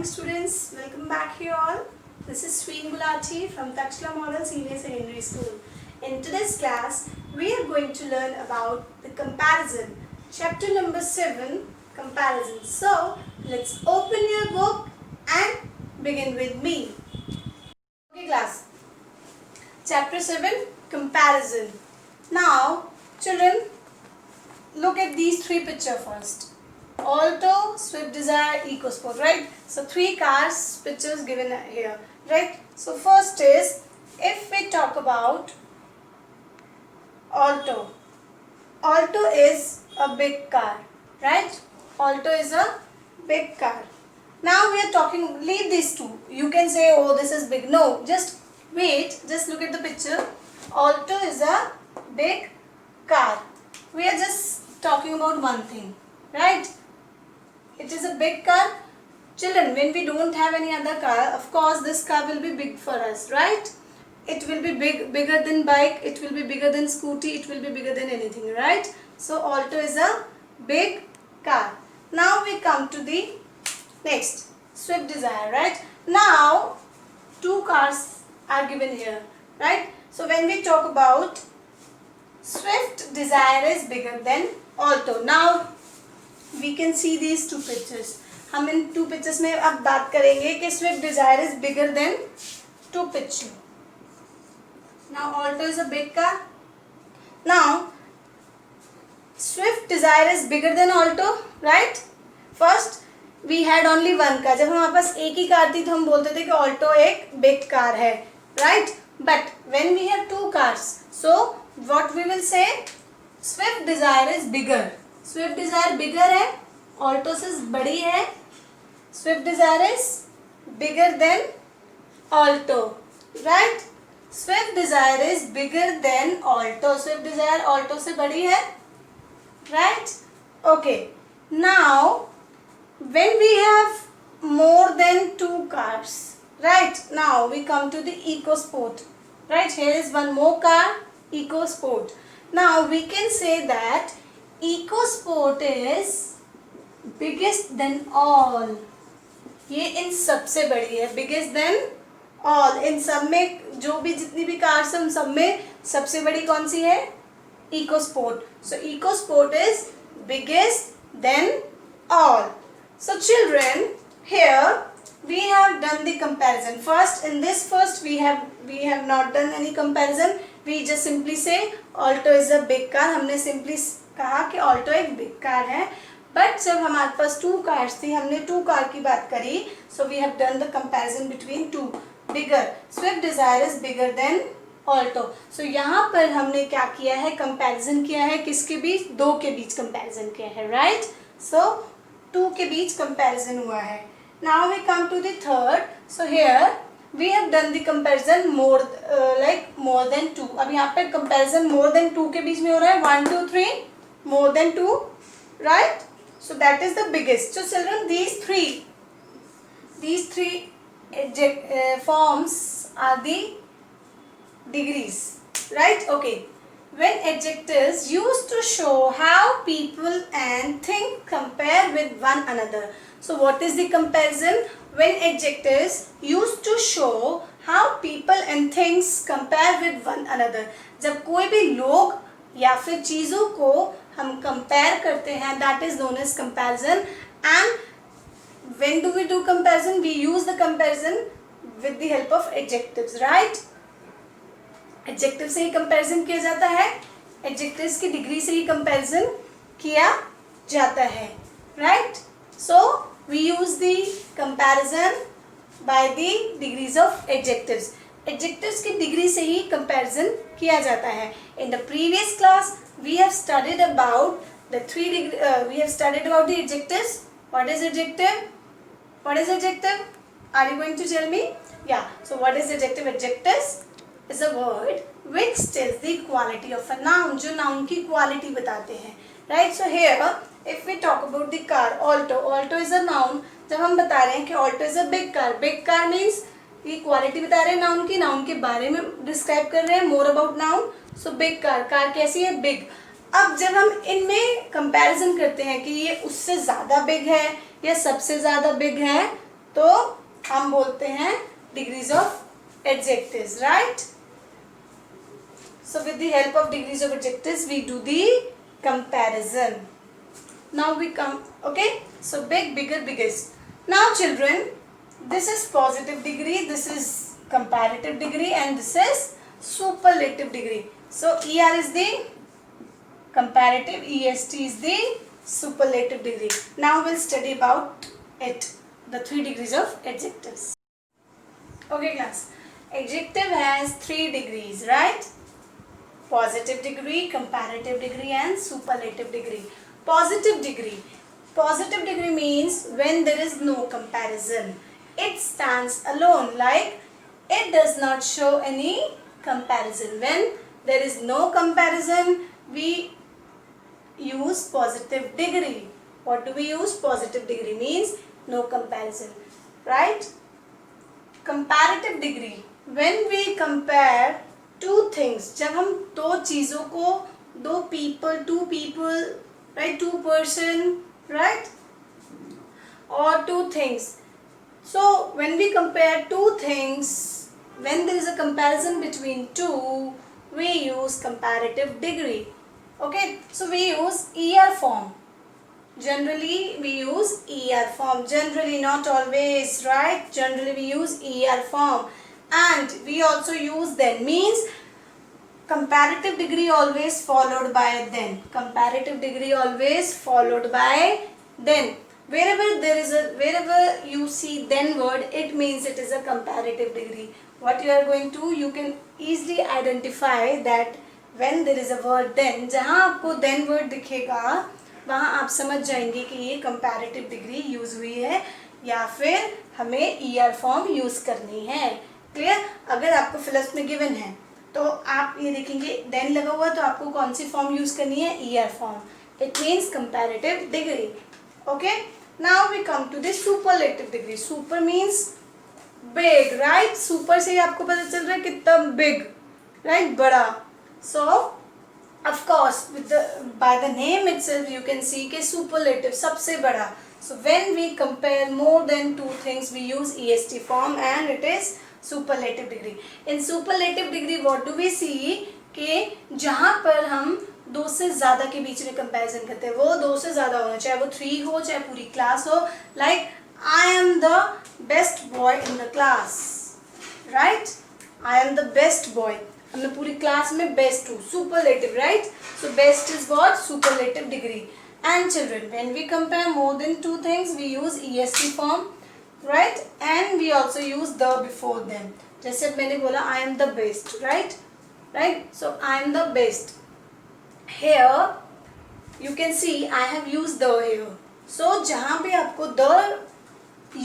morning students, welcome back here all. This is Sween Gulati from Takshila Model Senior Secondary School. In today's class, we are going to learn about the comparison. Chapter number 7, comparison. So, let's open your book and begin with me. Okay class, Chapter 7, comparison. Now, children, look at these three pictures first. Alto, Swift Desire, EcoSport, right? So 3 cars pictures given here, right? So first is, if we talk about Alto. Alto is a big car, right? Alto is a big car. Now we are talking, leave these two. You can say, oh, this is big. No, just wait, just look at the picture. Alto is a big car. We are just talking about one thing, right? It is a big car. Children, when we don't have any other car, of course this car will be big for us, right? It will be bigger than bike, it will be bigger than scooty, it will be bigger than anything, right? So Alto is a big car. Now we come to the next, Swift Desire, right? Now 2 cars are given here, right? So when we talk about Swift Desire is bigger than Alto. Now we can see these 2 pictures. हम इन 2 pictures में अब बात करेंगे कि Swift Desire is bigger than 2 picture. Now Alto is a big car. Now Swift Desire is bigger than Alto, right? First we had only one car. जब हमारे पास एक ही car थी तो हम बोलते थे कि Alto एक big car है, right? But when we have 2 cars, so what we will say? Swift Desire is bigger. Swift Desire bigger है, Alto से बड़ी है. Swift Desire is bigger than Alto, right? Swift Desire is bigger than Alto. Swift Desire Alto से बड़ी है, right? Okay. Now, when we have more than 2 cars, right? Now we come to the EcoSport, right? Here is one more car, EcoSport. Now we can say that EcoSport is biggest than all. ये इन सबसे बड़ी है, biggest than all. इन सब में जो भी जितनी भी कार्स हैं उन सब में सबसे बड़ी कौन सी है? EcoSport. So EcoSport is biggest than all. So children, here we have done the comparison. First, in this first we have not done any comparison. We just simply say Alto is a big car. हमने simply कहा कि Alto एक big car है. But जब हमारे पास 2 cars थी, हमने 2 car की बात करी. So we have done the comparison between 2. Bigger. Swift Desire is bigger than Alto. So यहाँ पर हमने क्या किया है? Comparison किया है किसके बीच? 2 के बीच comparison किया है, right? So 2 के बीच comparison हुआ है. Now we come to the third. So here we have done the comparison more than 2. अब यहाँ पे comparison more than 2 के बीच में हो रहा है 1 2 3 more than 2, right? So that is the biggest. So children, these three forms are the degrees, right? Okay. When adjectives used to show how people and things compare with one another. So what is the comparison? When adjectives used to show how people and things compare with one another. जब कोई भी लोग या फिर चीज़ों को हम compare करते हैं, that is known as comparison. And when do we do comparison? We use the comparison with the help of adjectives, right? Adjective से ही comparison किया जाता है. Adjectives की degree से ही comparison किया जाता है, right? So we use the comparison by the degrees of adjectives. Adjectives की degree से ही comparison किया जाता है. In the previous class, we have studied about the we have studied about the adjectives. What is adjective? What is adjective? Are you going to tell me? Yeah. So what is adjective? Adjectives is a word which tells the quality of a noun. जो noun की quality बताते हैं, right? So here, if we talk about the car, Alto is a noun. जब हम बता रहे हैं कि Alto is a big car means ये क्वालिटी बता रहे हैं नाउन की, नाउन के बारे में डिस्क्राइब कर रहे हैं, more about noun. So big car कैसी है? बिग. अब जब हम इनमें कंपैरिजन करते हैं कि ये उससे ज़्यादा बिग है या सबसे ज़्यादा बिग है, तो हम बोलते हैं degrees of adjectives, right? So with the help of degrees of adjectives we do the comparison. Now we come, okay, so big, bigger, biggest. Now children, this is positive degree, this is comparative degree, and this is superlative degree. So ER is the comparative, EST is the superlative degree. Now we'll study about it, the 3 degrees of adjectives. Okay class, adjective has 3 degrees, right? Positive degree, comparative degree, and superlative degree. Positive degree. Positive degree means when there is no comparison. It stands alone, like it does not show any comparison. When there is no comparison, we use positive degree. What do we use? Positive degree means no comparison, right? Comparative degree, when we compare two things, जब हम दो चीज़ों को, दो people, two people, right, two person, right, or two things. So when we compare two things, when there is a comparison between two, we use comparative degree. Okay, so we use ER form. Generally we use ER form. Generally, not always, right? Generally we use ER form, and we also use then. Means comparative degree always followed by then. Comparative degree always followed by then. Wherever you see then word, it means it is a comparative degree. What you are going to, you can easily identify that when there is a word then, जहाँ आपको then word दिखेगा, वहाँ आप समझ जाएंगे कि ये comparative degree use हुई है या फिर हमें ER form यूज करनी है. क्लियर? अगर आपको फिलहाल में गिवन है तो आप ये देखेंगे then लगा हुआ, तो आपको कौन सी फॉर्म यूज करनी है? ER form. It means comparative degree. Okay? Now we come to the superlative degree. Super means big, right? Super से आपको पता चल रहा है कितना big, right? बड़ा. So of course by the name itself you can see कि superlative सबसे बड़ा. So when we compare more than two things, we use EST form and it is superlative degree. In superlative degree what do we see कि जहाँ पर हम दो से ज़्यादा के बीच में कंपैरिजन करते हैं, वो दो से ज़्यादा होना, चाहे वो 3 हो चाहे पूरी क्लास हो. Like I am the best boy in the class, right? I am the best boy, मैं पूरी क्लास में बेस्ट हूँ. Superlative, right? So best is what? Superlative degree. And children, when we compare more than 2 things, we use EST form, right? And we also use the before them. जैसे मैंने बोला I am the best, right? Right? So I am the best. Here you can see I have used the here. So जहाँ भी आपको the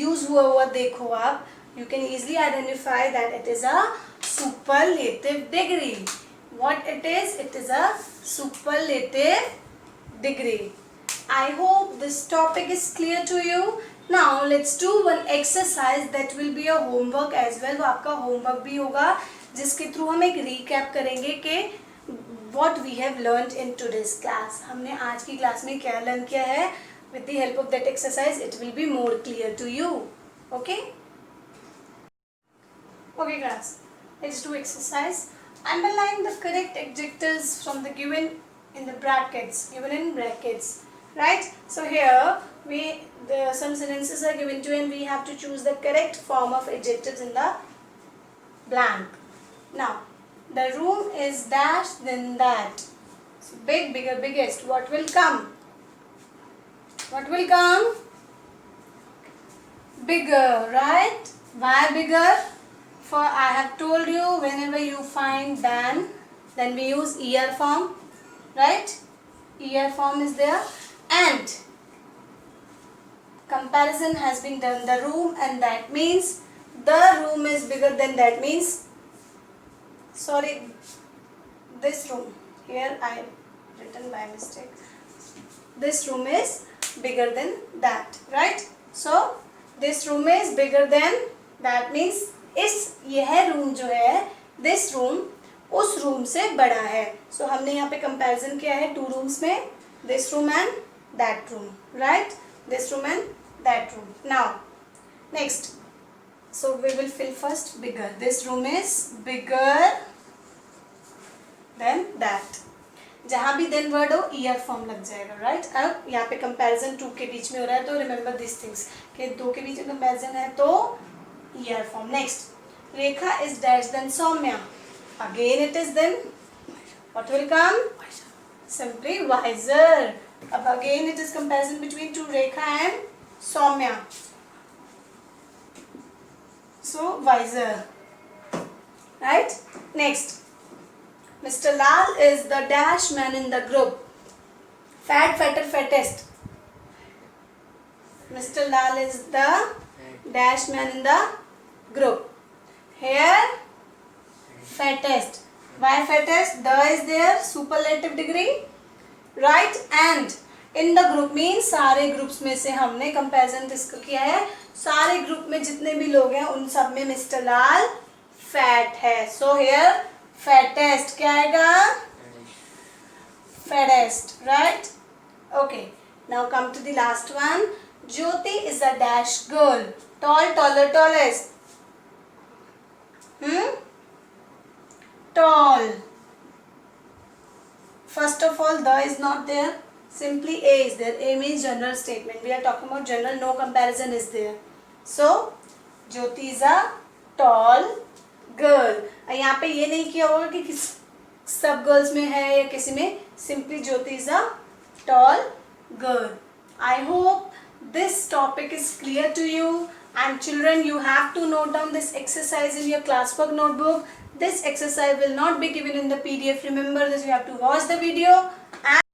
use हुआ देखो आप, you can easily identify that it is a superlative degree. What it is? It is a superlative degree. I hope this topic is clear to you. Now let's do one exercise that will be a homework as well. वो आपका homework भी होगा जिसके through हम एक recap करेंगे कि what we have learned in today's class. हमने आज की क्लास में क्या लर्न किया है. With the help of that exercise, it will be more clear to you. Okay? Okay, class. Let's do exercise. Underline the correct adjectives from the given in the brackets. Given in brackets, right? So here some sentences are given to you, and we have to choose the correct form of adjectives in the blank. Now. The room is dash then that. So big, bigger, biggest. What will come? What will come? Bigger, right? Why bigger? For I have told you, whenever you find then we use ER form, right? ER form is there, and comparison has been done. The room and that means the room is bigger than that means. Sorry, this room, here I have written by mistake. This room is bigger than that, right? So this room is bigger than that means यह room जो है, this room उस room से बड़ा है. So हमने यहाँ पे comparison किया है 2 rooms में, this room and that room, right? This room and that room. Now Next, so we will fill first bigger. This room is bigger than that. जहाँ भी देन वर्ड हो ईयर फॉर्म लग जाएगा, right. अब यहाँ पे comparison 2 के बीच में हो रहा है तो रिमेंबर दिस थिंग्स कि 2 के बीच में कंपैरिजन है तो year form. Next, Rekha is dash then Saumya. Again it is then what will come? Simply wiser. अब again it is comparison between two Rekha and Saumya. So wiser, right? Next, Mr. Lal is the dash man in the group. Fat, fatter, fattest. Mr. Lal is the dash man in the group. Here, fattest. Why fattest? The is there, superlative degree, right? And in the group means सारे groups में से हमने comparison discuss किया है. सारे group में जितने भी लोग हैं उन सब में मिस्टर लाल फैट है. सो हियर फैटेस्ट क्या आएगा? Fattest, right. Okay, now come to the last one. Jyoti is a dash girl. Tall, taller, tallest. Tall. First of all, the is not there. Simply A is there. A means general statement. We are talking about general. No comparison is there. So, Jyoti is a tall girl. यहाँ पे ये नहीं किया होगा कि किस सब girls में है या किसी में. Simply Jyoti is a tall girl. I hope this topic is clear to you. And children, you have to note down this exercise in your classwork notebook. This exercise will not be given in the PDF. Remember this, you have to watch the video. And